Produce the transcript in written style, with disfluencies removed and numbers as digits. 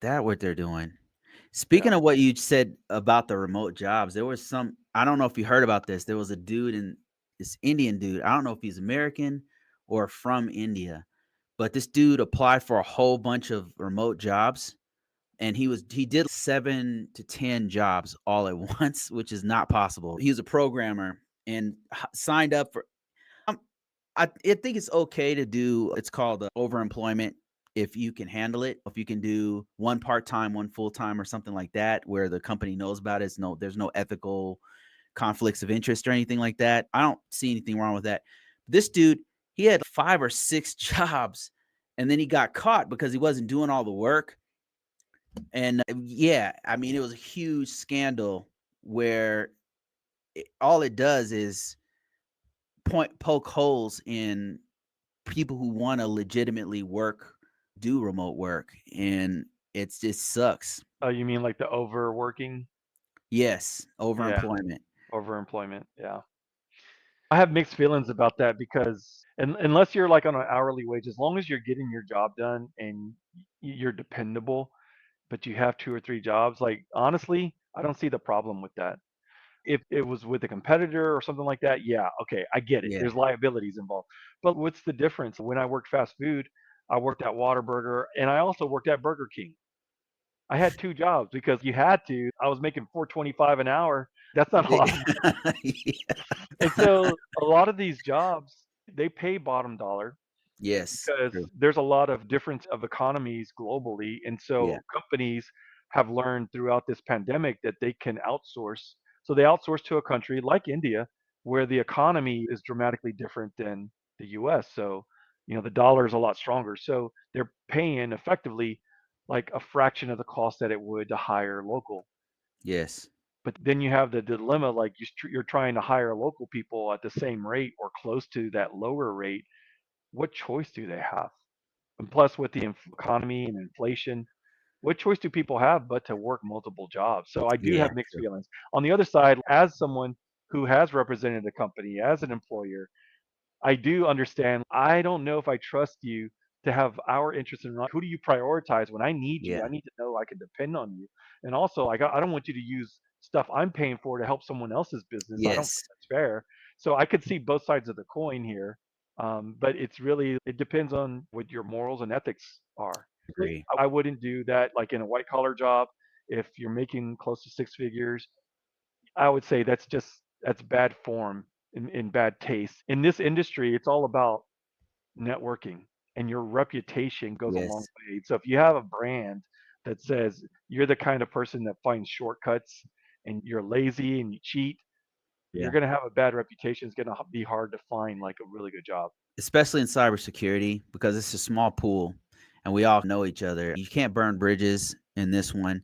That what they're doing. Yeah. Speaking of what you said about the remote jobs, there was some I don't know if you heard about this. There was a dude in this Indian dude. I don't know if he's American or from India, but this dude applied for a whole bunch of remote jobs and he did 7 to 10 jobs all at once, which is not possible. He was a programmer and signed up for um, I think it's okay to do it's called overemployment if you can handle it. If you can do one part-time, one full-time or something like that where the company knows about it. There's no ethical conflicts of interest or anything like that. I don't see anything wrong with that. This dude, he had 5 or 6 jobs and then he got caught because he wasn't doing all the work. And yeah, I mean, it was a huge scandal where all it does is poke holes in people who want to legitimately do remote work, and it just sucks. Oh, you mean like the overworking? Yes, Yeah, overemployment. overemployment. Yeah. I have mixed feelings about that because unless you're like on an hourly wage, as long as you're getting your job done and you're dependable, but you have 2 or 3 jobs, like honestly, I don't see the problem with that. If it was with a competitor or something like that, yeah, okay, I get it. Yeah. There's liabilities involved. But what's the difference? When I worked fast food, I worked at Whataburger and I also worked at Burger King. I had 2 jobs because you had to. I was making 4.25 an hour. That's not a lot of money. Yeah. And so a lot of these jobs, they pay bottom dollar Yes, because true. there's a lot of difference of economies globally. And Yeah. so companies have learned throughout this pandemic that they can outsource. So they outsource to a country like India, where the economy is dramatically different than the US. So, the dollar is a lot stronger. So they're paying effectively like a fraction of the cost that it would to hire local. Yes. But then you have the dilemma, like you're trying to hire local people at the same rate or close to that lower rate. What choice do they have? And plus, with the economy and inflation, what choice do people have but to work multiple jobs? So I do Yeah, have mixed true. feelings. On the other side, as someone who has represented a company as an employer, I do understand. I don't know if I trust you to have our interest in who do you prioritize when I need you? I Yeah. need to know I can depend on you. And also, like, I don't want you to use stuff I'm paying for to help someone else's business. I don't Yes. think that's fair. So I could see both sides of the coin here. But it depends on what your morals and ethics are. Like, Agree. I wouldn't do that like in a white collar job. If you're making close to 6 figures, I would say that's bad form in bad taste. In this industry, it's all about networking, and your reputation goes a long Yes. way. So if you have a brand that says you're the kind of person that finds shortcuts and you're lazy and you cheat, you're Yeah. gonna have a bad reputation. It's gonna be hard to find like a really good job. Especially in cybersecurity because it's a small pool and we all know each other. You can't burn bridges in this one.